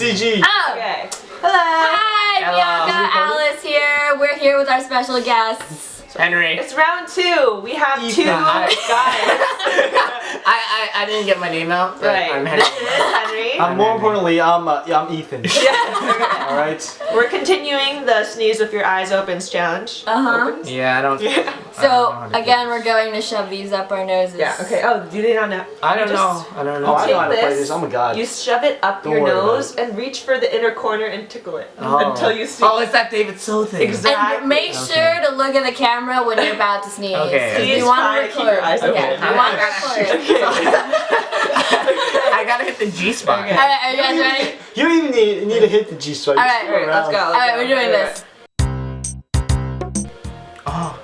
CG. Oh. Okay. Hello. Hi, Bianca, Alice here. We're here with our special guests. Henry. It's round 2. We have 2 guys. I didn't get my name out. Right. I'm Henry. This is Henry. More importantly, I'm Ethan. Yeah. All right. We're continuing the sneeze with your eyes opens challenge. Opens? Yeah, I don't. Yeah. So again, we're going to shove these up our noses. Yeah. Okay. Oh, do they not know? I don't know. Oh, I know how to play this. Oh my god. You shove it up Don't your worry about nose and reach for the inner corner and tickle it until you sneeze. Oh, it's that David So thing. Exactly. And make sure to look at the camera when you're about to sneeze. Okay. 'Cause Please we want try to to keep your eyes record. open. Yeah, we want to record. I gotta hit the G spot. Okay. Alright, are you guys ready? You don't even need to hit the G spot. Alright, Just go let's go. around. Alright, we're doing this. Oh.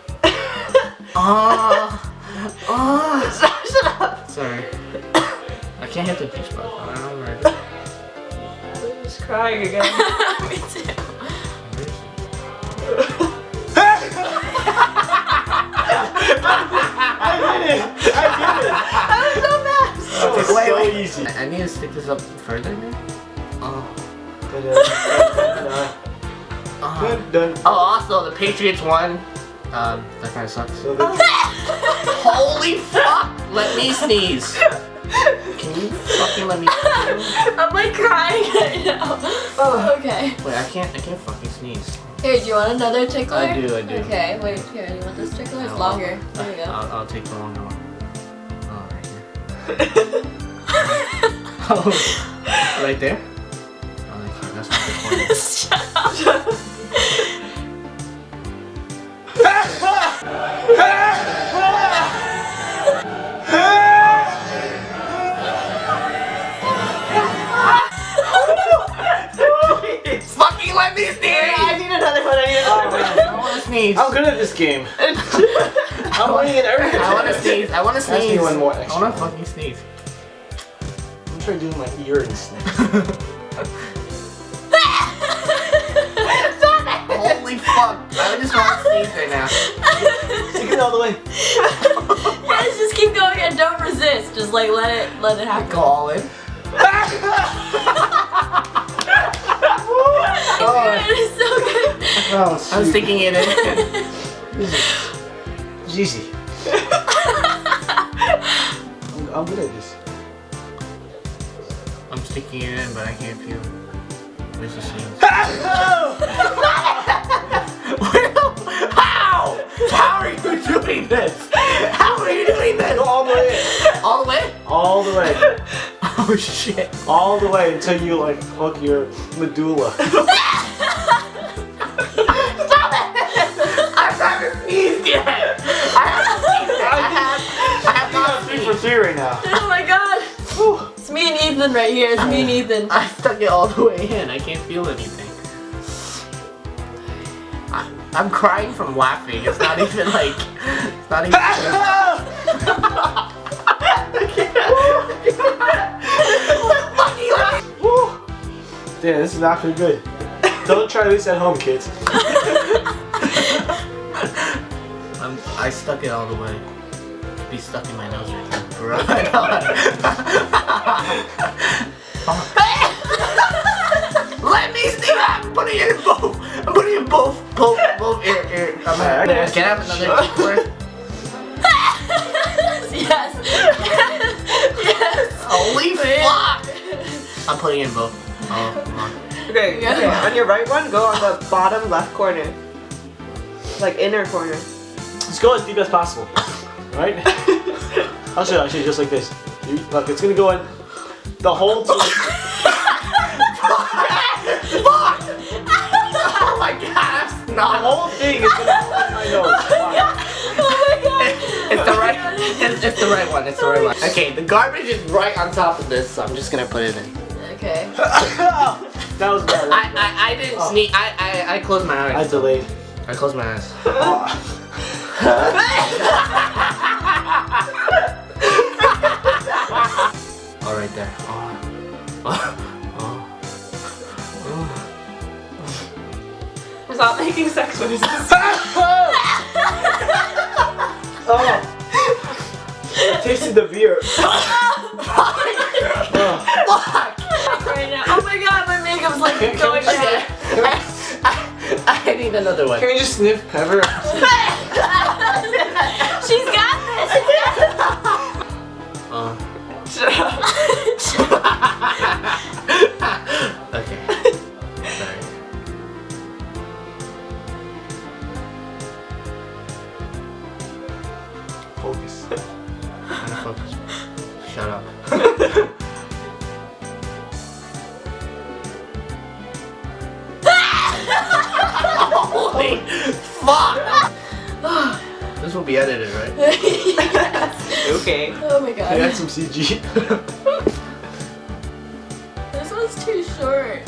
Oh. Oh. Shut up. Sorry. I can't hit the G spot. I don't know where. I'm just crying again. Me too. I did it. That was so fast. That was Wait, so wait. easy. I need to stick this up further, man. Oh. Done. Oh, also, the Patriots won. That kind of sucks. So the- Holy fuck! Let me sneeze. Can you fucking let me sneeze? I'm like crying right now. Oh, okay. Wait, I can't fucking sneeze. Here, do you want another tickler? I do. Okay, wait, here, you want this tickler? It's No, longer. There you go. I'll take the longer one. Oh, right here. Oh, right there? Oh, okay, that's not the point. Shut up. Fucking let me sneeze! I need another one. I want to sneeze. I'm good at this game. I'm winning in everything. I want to sneeze. I want to Ask sneeze. me one more I extra. want to fucking sneeze. I'm trying to do my ear and sneeze. Holy fuck! I just want to sneeze right now. Stick it all the way. Guys, just keep going and don't resist. Just like let it happen. Go all in. It's so good. Oh, I'm shoot. sticking it in. It's easy. I'm good at this. I'm sticking it in, but I can't feel it. Where's the sneeze? How? How are you doing this? How are you doing this? Go all the way in. All the way? All the way. Oh shit. All the way until you like hook your medulla. I haven't sneezed yet. I haven't sneezed yet. I have not I'm 3 for sneezed. 3 right now. Oh my god. Whew. It's me and Ethan right here. It's me and Ethan. I stuck it all the way in. I can't feel anything. I'm crying from laughing. It's not even like. It's not even. Whew. Damn, this is not very good. Don't try this at home, kids. I stuck it all the way. It'd be stuck in my nose right now. Let me sneeze! I'm putting it in both! I'm putting it in both ear. Alright. Can I have another tickler? Yes. Yes. Holy fuck! I'm putting it in both. Oh, come on. Okay, Yeah. okay. On your right one, go on the bottom left corner. Like inner corner. Let's go as deep as possible. Alright? I'll show you just like this. Look, it's gonna go in the whole Fuck! Oh my god, that's The not. whole thing is gonna go in my nose. Oh my god. It's the right. It's the right one. It's the right one. Okay, the garbage is right on top of this, so I'm just gonna put it in. Okay. That was bad. I didn't sneeze. I closed my I eyes. delayed. I closed my eyes. All right there. Stop making sex noises. Oh! I tasted the beer. Fuck! Right now. Oh my god, my going down. I need another one. Can we just sniff pepper? She's got this. Okay. Sorry. Focus. Trying to focus. Shut up. Holy fuck! This will be edited, right? Yes. Okay. Oh my Can I god. add some CG? This one's too short.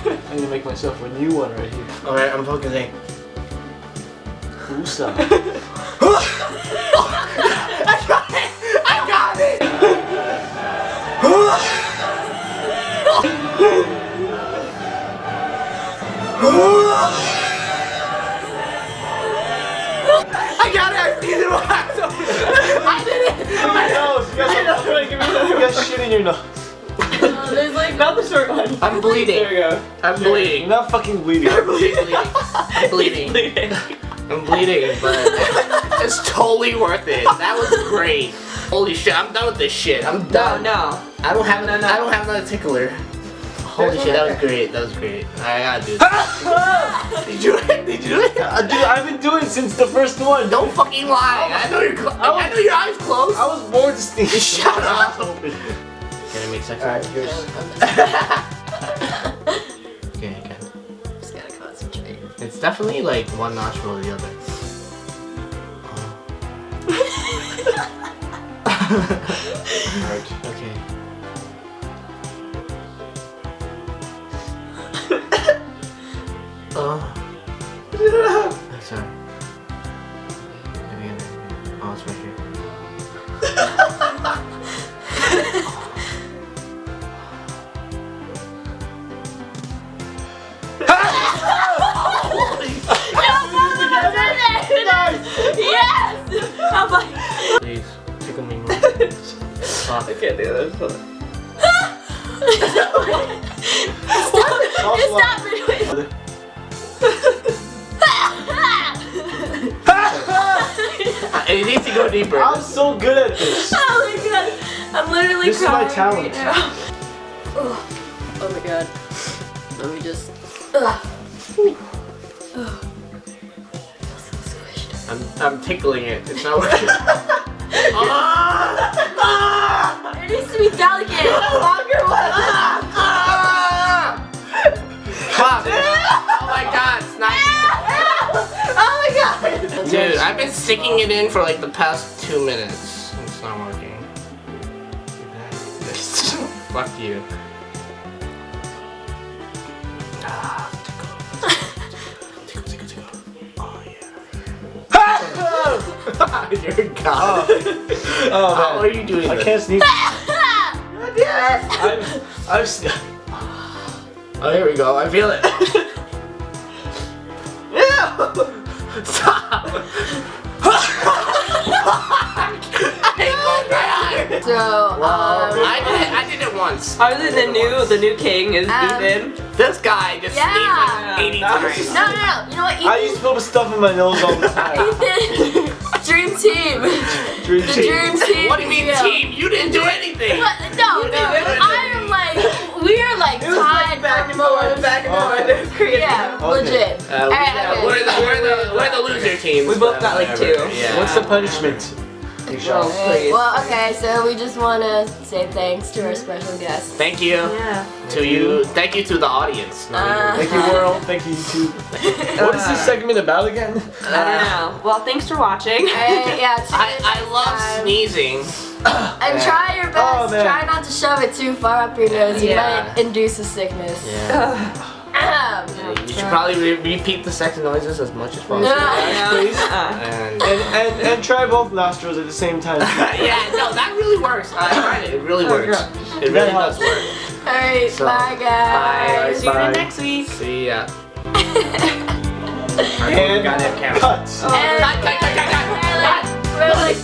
I need to make myself a new one right here. Alright, I'm focusing. Usa. I got it! I got it! I did it! I did it! My nose! You got shit in your nose. There's like Not the short one. I'm bleeding. There you go. I'm You're bleeding. not fucking bleeding. I'm bleeding. I'm bleeding. I'm bleeding, but it's totally worth it. That was great. Holy shit, I'm done with this shit. I'm No, done. no. I don't have No, I don't have another tickler. Holy shit, that was great. That was great. I gotta do this. Did you do it? Did you do it? Dude, I've been doing it since the first one. Don't fucking lie. I know your I know your eyes closed. I was born to sneeze. Shut up. Open. Can I make sex? Alright, here's. Okay, I can. just gotta concentrate. It's definitely like one nostril or the other. Alright. Okay. I'm sorry. Oh, it's right here. Yes! I'm like, Please, tickle me more. Fuck. I can't do this. Hold on. it's not really. It needs to go deeper. I'm so good at this. Oh my god, I'm literally This is my crying talent. right now. Oh my god. Let me just. Oh. I'm tickling it. It's not working. It needs to be delicate. Longer one. Fuck. Oh my god, it's not. Oh my god. Dude, I've been sticking it in for like the past 2 minutes. It's not working. Fuck you. Tickle. Oh yeah. You're a god. Oh How man. are you doing I this? can't sneeze. I've Oh, here we go. I feel it. Stop. So, I did it once. Other than the new king is Ethan. This guy just Yeah. sneezed like 80 times. no. You know what, I used to put stuff in my nose all the time. Ethan? Dream team. Dream The team. dream team. What do you mean yeah. team? You didn't do anything. What? No. I am like, we are like It was tied like back for and forth, most. back and forth. It was crazy. Yeah, Okay. legit. Alright, okay. We're the loser teams. We both got like Whatever. 2. Yeah. What's the punishment? Well, please. Well, okay, so we just want to say thanks to our special guest. Thank you Yeah. to you. Thank you to the audience. Thank you, world. Thank you, YouTube. What is this segment about again? I don't know. Well, thanks for watching. Yeah, tune in I next love time. sneezing. And try your best. Oh, man. Try not to shove it too far up your nose. You Yeah. might induce a sickness. Yeah. You should probably repeat the sex noises as much as possible. Please. And And try both nostrils at the same time. yeah, no, that really works. I tried it. It really works. It really That does helps. work. Alright, So, bye guys. See you Bye. next week. See ya. And Goddamn camera. cuts. And we're like, we're like